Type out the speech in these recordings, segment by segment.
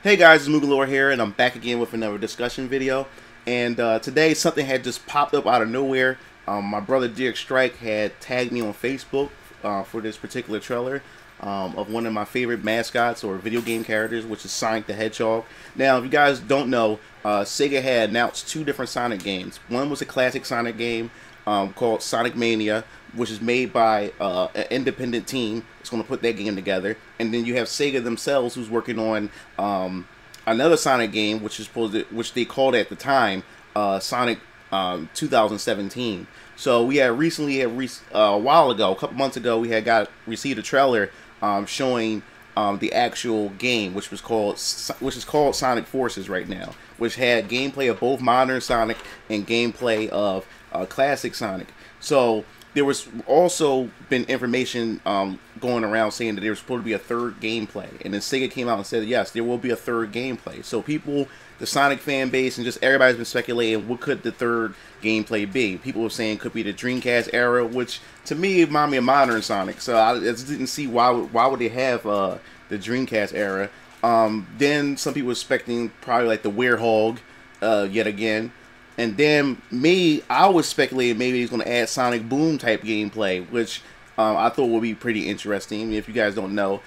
Hey guys, it's MugenLord here, and I'm back again with another discussion video. And today, something had just popped up out of nowhere. My brother Derek Strike had tagged me on Facebook for this particular trailer of one of my favorite mascots or video game characters, which is Sonic the Hedgehog. Now, if you guys don't know, Sega had announced two different Sonic games. One was a classic Sonic game called Sonic Mania, which is made by an independent team that's going to put that game together. And then you have Sega themselves, who's working on another Sonic game, which they called at the time Sonic 2017. So we had recently, a while ago, a couple months ago, we had received a trailer showing the actual game, which is called Sonic Forces right now, which had gameplay of both modern Sonic and gameplay of classic Sonic. So there was also been information going around saying that there was supposed to be a third gameplay, and then Sega came out and said yes, there will be a third gameplay. So people, the Sonic fan base, and just everybody's been speculating what could the third gameplay be. People were saying it could be the Dreamcast era, which to me reminded me of modern Sonic. So I just didn't see why would they have the Dreamcast era. Then some people were expecting probably like the Werehog yet again. And then I was speculating maybe he's going to add Sonic Boom type gameplay, which I thought would be pretty interesting. If you guys don't know,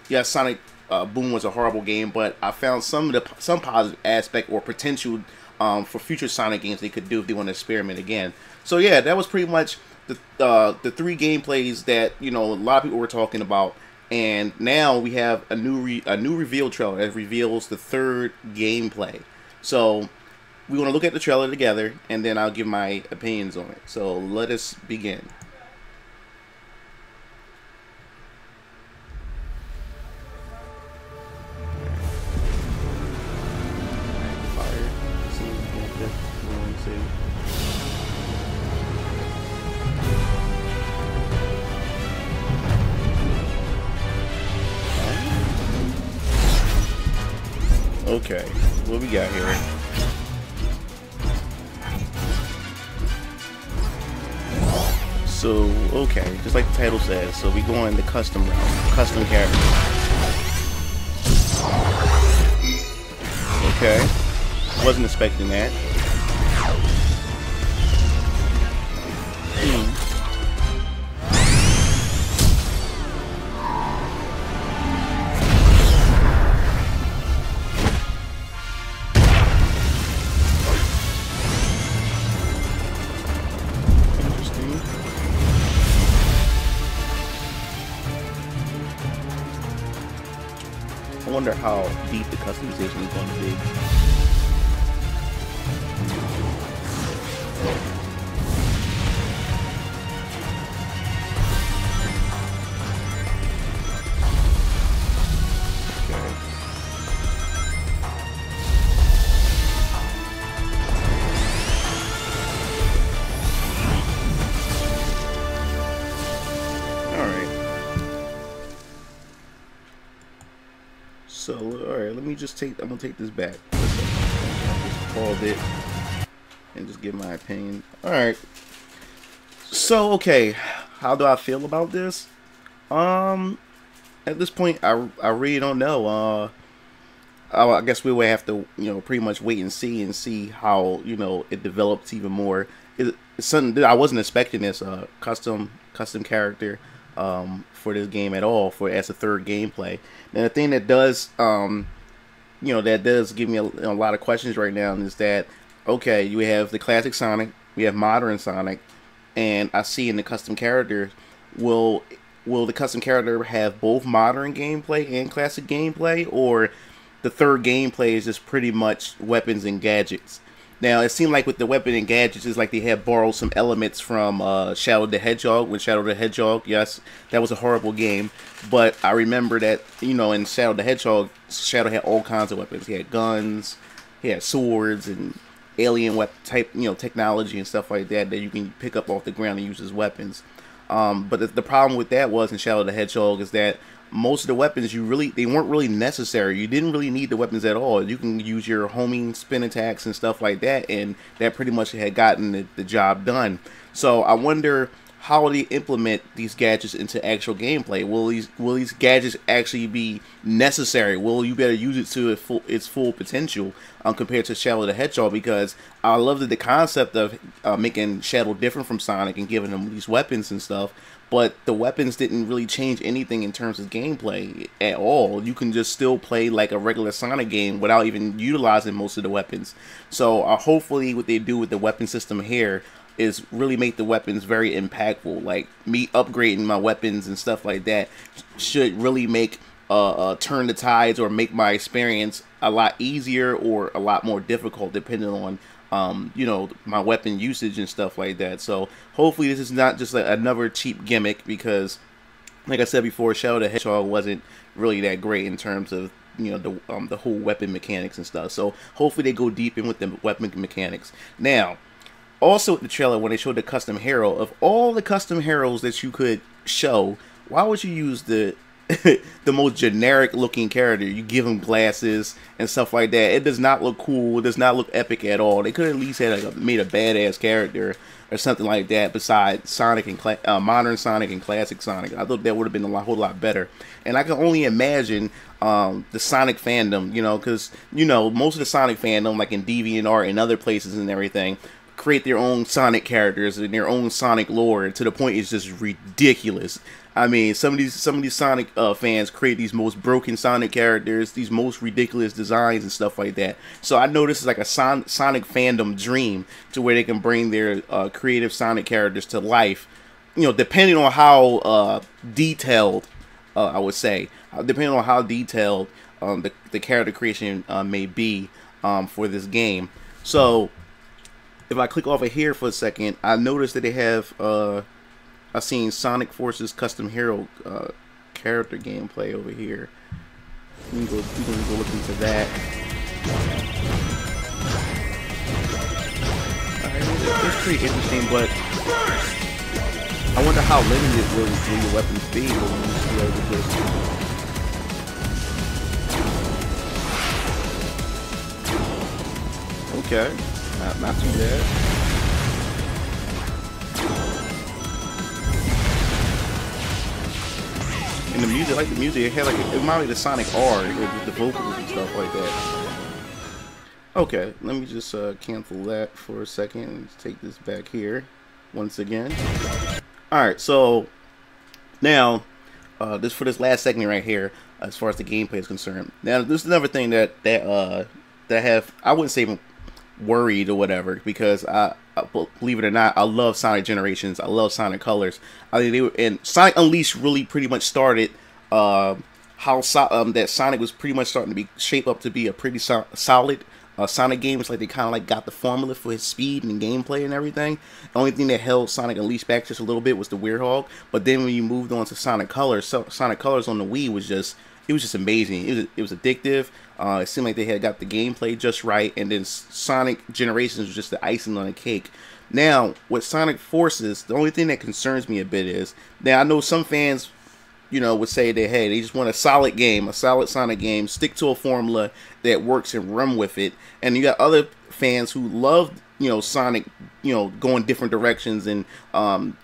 yes, Sonic Boom was a horrible game, but I found some positive aspect or potential for future Sonic games they could do if they want to experiment again. So yeah, that was pretty much the three gameplays that a lot of people were talking about. And now we have a new reveal trailer that reveals the third gameplay. So we want to look at the trailer together, and then I'll give my opinions on it. So let us begin. Okay, what we got here? So, okay, just like the title says, so we go in the custom realm, custom character. Okay, wasn't expecting that. I wonder how deep the customization is going to be. Okay. So, alright, let me just I'm gonna take this back. Just pause it and just give my opinion. Alright. So, okay, how do I feel about this? At this point, I really don't know. I guess we would have to, pretty much wait and see how, it develops even more. It's something that I wasn't expecting this custom character for this game at all as a third gameplay. And the thing that does that does give me a lot of questions right now is that, okay, you have the classic Sonic, we have modern Sonic, and I see in the custom character, will the custom character have both modern gameplay and classic gameplay, or the third gameplay is just pretty much weapons and gadgets? Now, it seemed like with the weapon and gadgets, it's like they had borrowed some elements from Shadow the Hedgehog. With Shadow the Hedgehog, yes, that was a horrible game. But I remember that, in Shadow the Hedgehog, Shadow had all kinds of weapons. He had guns, he had swords, and alien type, technology and stuff like that you can pick up off the ground and use as weapons. But the problem with that was in Shadow the Hedgehog is that most of the weapons they weren't really necessary. You didn't really need the weapons at all. You can use your homing spin attacks and stuff like that, and that pretty much had gotten the job done. So I wonder how will they implement these gadgets into actual gameplay? Will these gadgets actually be necessary? Will you better use it to its full potential compared to Shadow the Hedgehog? Because I love the concept of making Shadow different from Sonic and giving him these weapons and stuff, but the weapons didn't really change anything in terms of gameplay at all. You can just still play like a regular Sonic game without even utilizing most of the weapons. So hopefully what they do with the weapon system here is really make the weapons very impactful. Like me upgrading my weapons and stuff like that should really make turn the tides or make my experience a lot easier or a lot more difficult depending on you know, my weapon usage and stuff like that. So hopefully this is not just like another cheap gimmick, because like I said before, Shadow the Hedgehog wasn't really that great in terms of, you know, the whole weapon mechanics and stuff. So hopefully they go deep in with the weapon mechanics. Now, also with the trailer, when they showed the custom hero, of all the custom heroes that you could show, why would you use the the most generic looking character? You give him glasses and stuff like that. It does not look cool. It does not look epic at all. They could at least have made a badass character or something like that besides Sonic and modern Sonic and classic Sonic. I thought that would have been a whole lot better. And I can only imagine the Sonic fandom, you know, because, you know, most of the Sonic fandom, like in DeviantArt and other places and everything, create their own Sonic characters and their own Sonic lore to the point it's just ridiculous. I mean, some of these Sonic fans create these most broken Sonic characters, these most ridiculous designs and stuff like that. So I know this is like a Sonic fandom dream, to where they can bring their creative Sonic characters to life. You know, depending on how detailed, I would say, depending on how detailed the character creation may be for this game. So if I click off of here for a second, I noticed that they have I've seen Sonic Forces custom hero character gameplay over here. We can go look into that. Alright, it's pretty interesting, but I wonder how limited will your weapons be when you see over this. Okay, not too bad. And the music, like the music, it had like it reminded me of the Sonic R, with the vocals and stuff like that. Okay, let me just cancel that for a second and take this back here once again. All right, so now this for this last segment right here, as far as the gameplay is concerned. Now, this is another thing that I wouldn't say worried or whatever, because I believe it or not, I love Sonic Generations. I love Sonic Colors. I mean, and Sonic Unleashed really pretty much started that Sonic was pretty much starting to be shaped up to be a pretty solid Sonic game. It's like they kind of like got the formula for his speed and gameplay and everything. The only thing that held Sonic Unleashed back just a little bit was the Werehog. But then when you moved on to Sonic Colors, Sonic Colors on the Wii was just amazing. It was addictive. It seemed like they had got the gameplay just right, and then Sonic Generations was just the icing on the cake. Now, with Sonic Forces, the only thing that concerns me a bit is, now I know some fans, you know, would say that, hey, they just want a solid game, a solid Sonic game, stick to a formula that works and run with it. And you got other fans who love, you know, Sonic, you know, going different directions and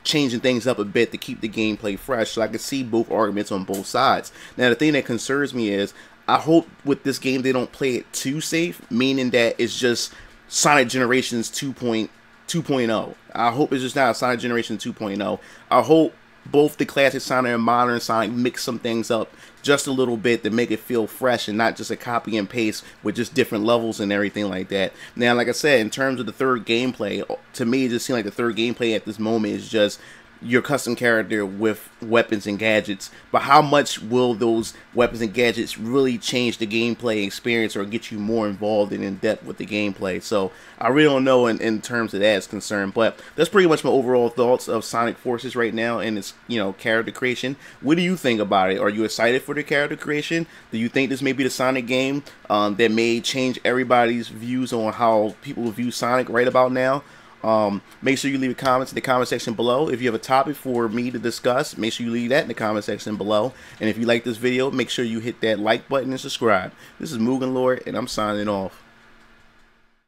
changing things up a bit to keep the gameplay fresh. So I can see both arguments on both sides. Now, the thing that concerns me is, I hope with this game they don't play it too safe, meaning that it's just Sonic Generations 2.0. I hope it's just not Sonic Generations 2.0. I hope both the classic Sonic and modern Sonic mix some things up just a little bit to make it feel fresh and not just a copy and paste with just different levels and everything like that. Now, like I said, in terms of the third gameplay, to me it just seems like the third gameplay at this moment is just your custom character with weapons and gadgets. But how much will those weapons and gadgets really change the gameplay experience or get you more involved and in depth with the gameplay? So I really don't know in terms of that is concerned. But that's pretty much my overall thoughts of Sonic Forces right now and its, you know, character creation. What do you think about it? Are you excited for the character creation? Do you think this may be the Sonic game that may change everybody's views on how people view Sonic right about now? Make sure you leave comments in the comment section below. If you have a topic for me to discuss, make sure you leave that in the comment section below. And if you like this video, make sure you hit that like button and subscribe. This is MugenLord, and I'm signing off.